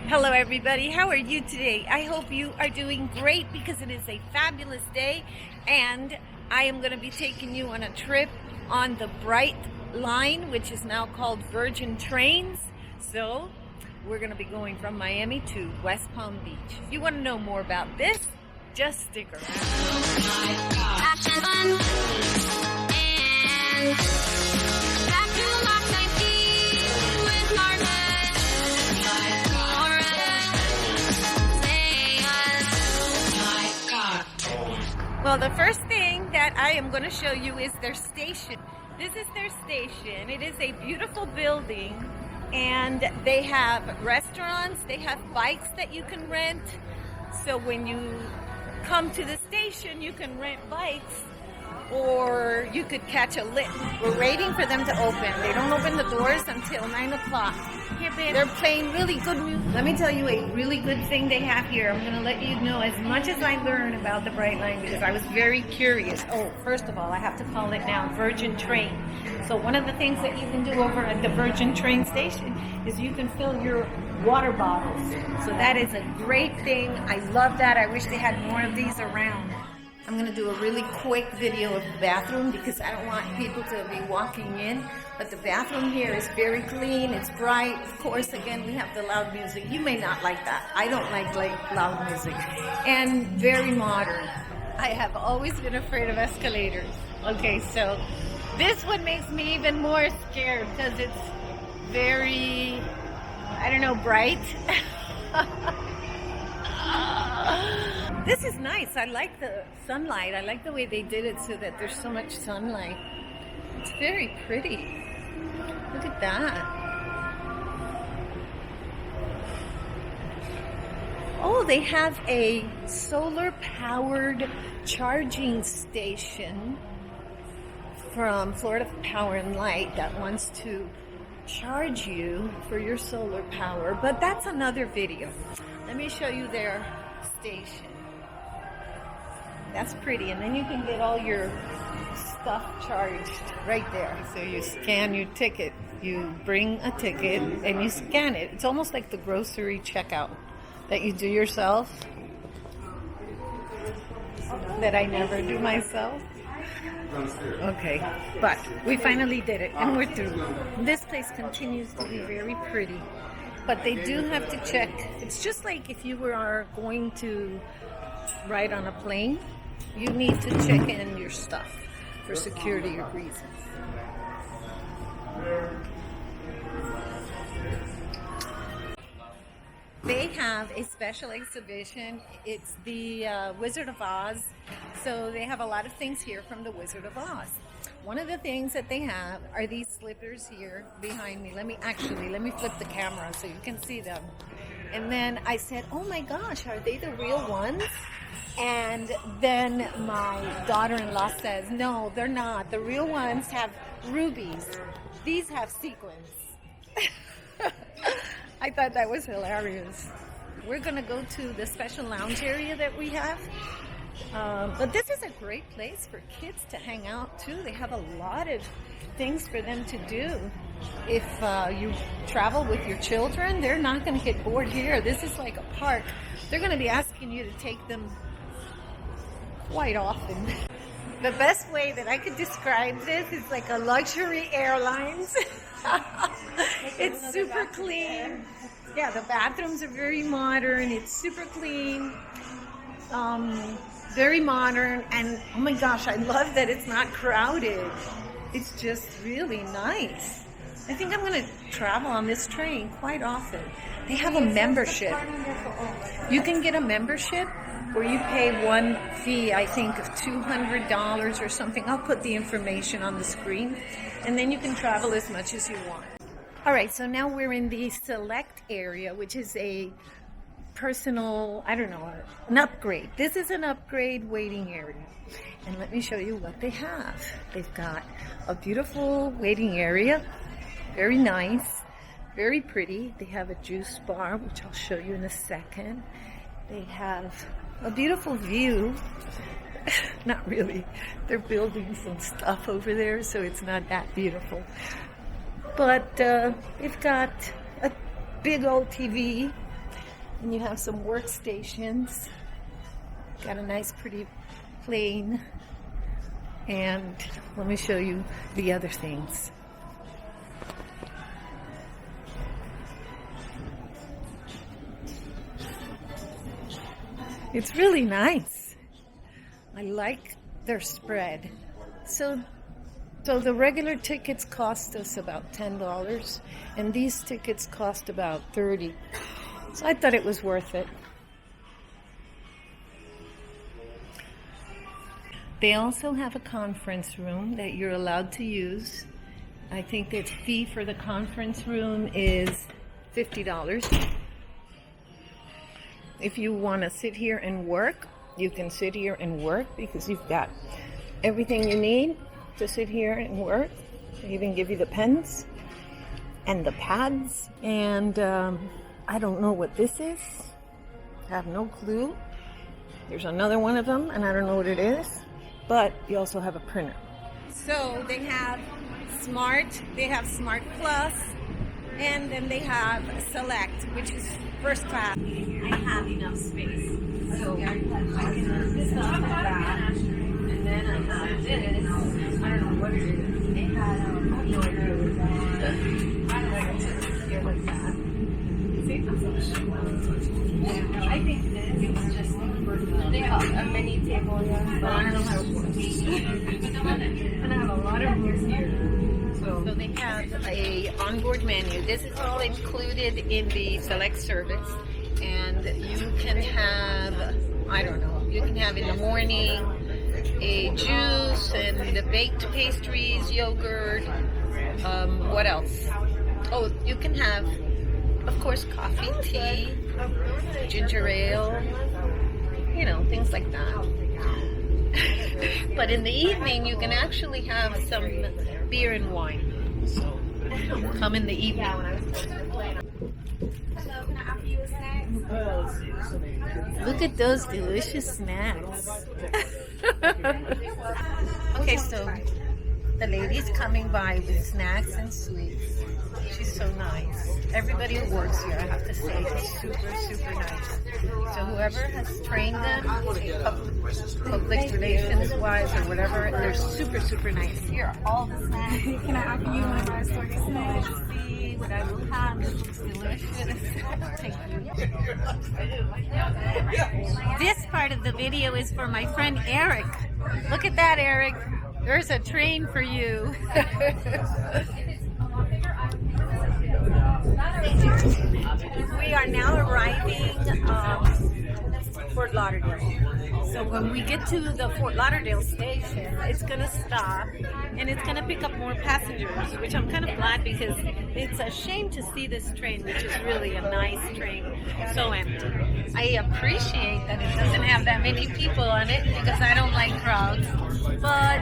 Hello everybody, how are you today? I hope you are doing great because it is a fabulous day and I am going to be taking you on a trip on the Brightline, which is now called Virgin Trains. So we're going to be going from Miami to West Palm Beach. If you want to know more about this, just stick around. Well, the first thing that I am going to show you is their station. This is their station. It is a beautiful building and they have restaurants, they have bikes that you can rent. So when you come to the station, you can rent bikes or you could catch a lift. We're waiting for them to open. They don't open the doors until 9 o'clock. They're playing really good music. Let me tell you a really good thing they have here. I'm going to let you know as much as I learn about the Brightline because I was very curious. Oh, first of all, I have to call it now Virgin Train. So one of the things that you can do over at the Virgin Train station is you can fill your water bottles. So that is a great thing. I love that. I wish they had more of these around. I'm going to do a really quick video of the bathroom because I don't want people to be walking in. But the bathroom here is very clean. It's bright. Of course, again, we have the loud music. You may not like that. I don't like loud music. And very modern. I have always been afraid of escalators. Okay, so this one makes me even more scared because it's very, I don't know, bright. This is nice. I like the sunlight. I like the way they did it so that there's so much sunlight. It's very pretty. Look at that. Oh, they have a solar-powered charging station from Florida Power and Light that wants to charge you for your solar power. But that's another video. Let me show you their station. That's pretty, and then you can get all your stuff charged right there. So you scan your ticket, you bring a ticket and you scan it. It's almost like the grocery checkout that you do yourself, that I never do myself. Okay, but we finally did it and we're through. This place continues to be very pretty, but they do have to check. It's just like if you were going to ride on a plane, you need to check in your stuff for security reasons. They have a special exhibition. It's the Wizard of Oz. So they have a lot of things here from the Wizard of Oz. One of the things that they have are these slippers here behind me. Let me flip the camera so you can see them. And then I said, oh my gosh, are they the real ones? And then my daughter-in-law says, no, they're not. The real ones have rubies. These have sequins. I thought that was hilarious. We're going to go to the special lounge area that we have. But this is a great place for kids to hang out too. They have a lot of things for them to do. If you travel with your children, they're not going to get bored here. This is like a park. They're going to be asking you to take them quite often. The best way that I could describe this is like a luxury airlines. It's super clean. Yeah, the bathrooms are very modern. It's super clean. Very modern, and oh my gosh, I love that it's not crowded. It's just really nice. I think I'm going to travel on this train quite often. They have a membership. You can get a membership where you pay one fee, I think of $200 or something. I'll put the information on the screen, and then you can travel as much as you want. All right, so now we're in the select area, which is a personal, I don't know, an upgrade. This is an upgrade waiting area. And let me show you what they have. They've got a beautiful waiting area, very nice, very pretty. They have a juice bar, which I'll show you in a second. They have a beautiful view. Not really. They're building some stuff over there, so it's not that beautiful. But they've got a big old TV. And you have some workstations. Got a nice pretty plane. And let me show you the other things. It's really nice. I like their spread. So the regular tickets cost us about $10, and these tickets cost about $30. So I thought it was worth it. They also have a conference room that you're allowed to use. I think the fee for the conference room is $50. If you want to sit here and work, you can sit here and work because you've got everything you need to sit here and work. They even give you the pens and the pads. And I don't know what this is. I have no clue. There's another one of them, and I don't know what it is. But you also have a printer. So they have Smart, they have Smart Plus, and then they have Select, which is first class. I have enough space, so I can stop that. And then I have this. I don't know what it is. They had no idea what that. I don't know. Here like that. I think this is just they have a mini table here, but I don't know how it works. And I have a lot of rooms here. So they have a onboard menu. This is all included in the Select service. And you can have, I don't know, you can have in the morning a juice and the baked pastries, yogurt, what else? Oh, you can have, of course, coffee, tea, ginger ale, you know, things like that. But in the evening, you can actually have some beer and wine. So come in the evening. Look at those delicious snacks. Okay, so the lady's coming by with snacks and sweets. She's so nice. Everybody who works here, I have to say, is super, super nice. So whoever has trained them, public relations wise or whatever, they're super, super nice. Here are all the snacks. Can I offer you one of our sorted snacks? See what I will have. It looks delicious. Thank you. This part of the video is for my friend Eric. Look at that, Eric. There's a train for you. We are now arriving Fort Lauderdale. So when we get to the Fort Lauderdale station, it's going to stop and it's going to pick up more passengers, which I'm kind of glad because it's a shame to see this train, which is really a nice train, so empty. I appreciate that it doesn't have that many people on it because I don't like crowds, but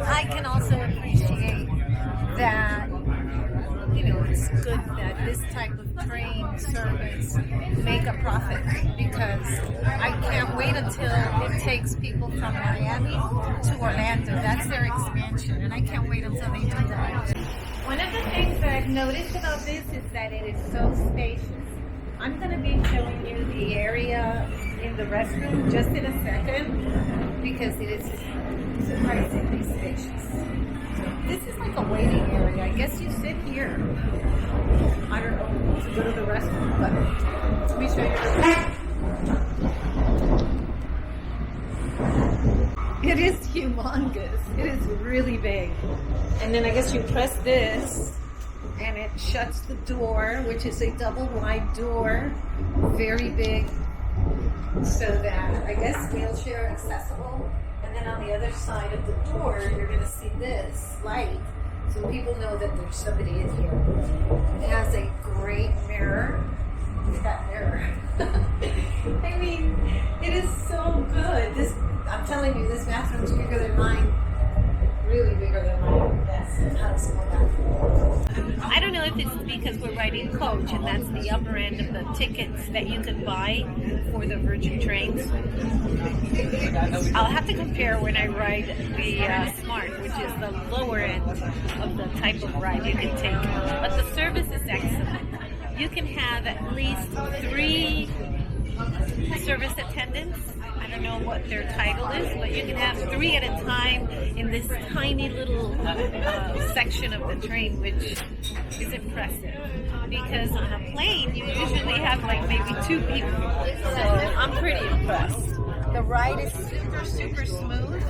I can also appreciate that, you know, it's good that this type of train service make a profit because I can't wait until it takes people from Miami to Orlando. That's their expansion, and I can't wait until they do that. One of the things that I've noticed about this is that it is so spacious. I'm going to be showing you the area in the restroom just in a second because it is surprisingly spacious. This is like a waiting area. I guess you sit here. I don't know, to go to the restroom, but let me show you. It is humongous. It is really big. And then I guess you press this and it shuts the door, which is a double wide door, very big, so that I guess wheelchair accessible. And then on the other side of the door, you're going to see this light, so people know that there's somebody in here. It has a great mirror. Look at that mirror. I mean, it is so good. This, I'm telling you, this bathroom's bigger than mine. Really bigger than mine. Yes. I don't know if it's because we're riding coach, and that's the upper end of the tickets that you can buy for the Virgin trains. I'll have to compare when I ride the Smart, which is the lower end of the type of ride you can take. But the service is excellent. You can have at least 3 service attendants. I don't know what their title is, but you can have 3 at a time in this tiny little section of the train, which is impressive. Because on a plane, you usually have like maybe 2 people. So I'm pretty impressed. The ride is super, super smooth.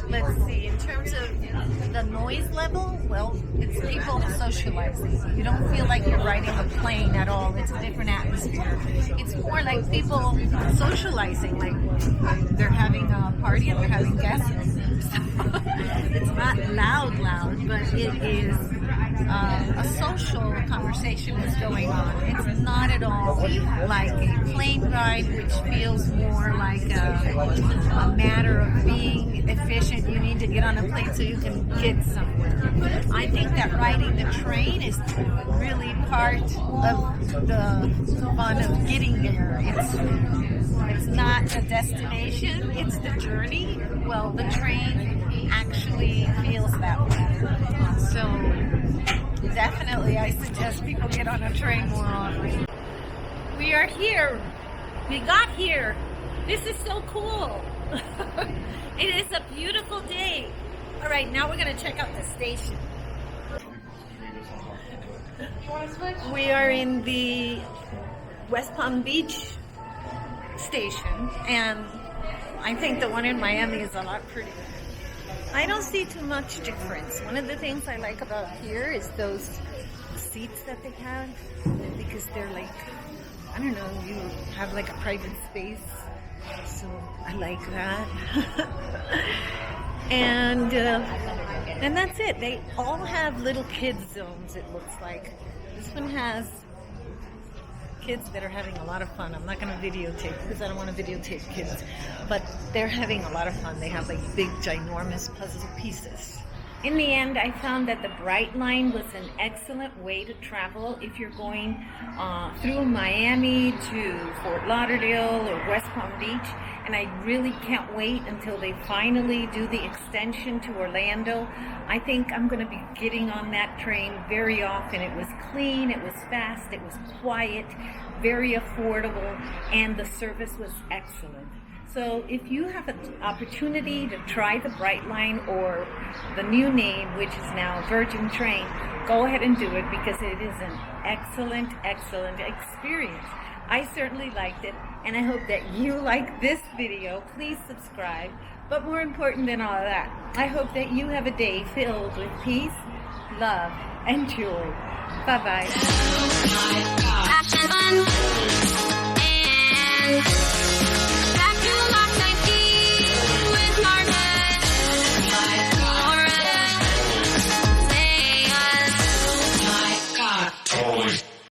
Let's see, in terms of the noise level, well, it's people socializing. You don't feel like you're riding a plane at all. It's a different atmosphere. It's more like people socializing, like they're having a party and they're having guests. It's not loud, but it is a social conversation is going on. It's not at all like a plane ride, which feels more like a matter of being efficient. You need to get on a plane so you can get somewhere. I think that riding the train is really part of the fun of getting there. It's not a destination, it's the journey. Well, the train actually feels that way. So definitely I suggest people get on a train more often. We are here. We got here. This is so cool. It is a beautiful day. All right, now we're going to check out the station. We are in the West Palm Beach station, and I think the one in Miami is a lot prettier. I don't see too much difference. One of the things I like about here is those seats that they have, because they're like, I don't know, you have like a private space, so I like that. and that's it. They all have little kids zones, it looks like. This one has kids that are having a lot of fun. I'm not going to videotape because I don't want to videotape kids, but they're having a lot of fun. They have like big, ginormous puzzle pieces. In the end, I found that the Brightline was an excellent way to travel if you're going through Miami to Fort Lauderdale or West Palm Beach, and I really can't wait until they finally do the extension to Orlando. I think I'm going to be getting on that train very often. It was clean, it was fast, it was quiet, very affordable, and the service was excellent. So if you have an opportunity to try the Brightline, or the new name, which is now Virgin Train, go ahead and do it, because it is an excellent, excellent experience. I certainly liked it, and I hope that you like this video. Please subscribe. But more important than all of that, I hope that you have a day filled with peace, love, and joy. Bye-bye.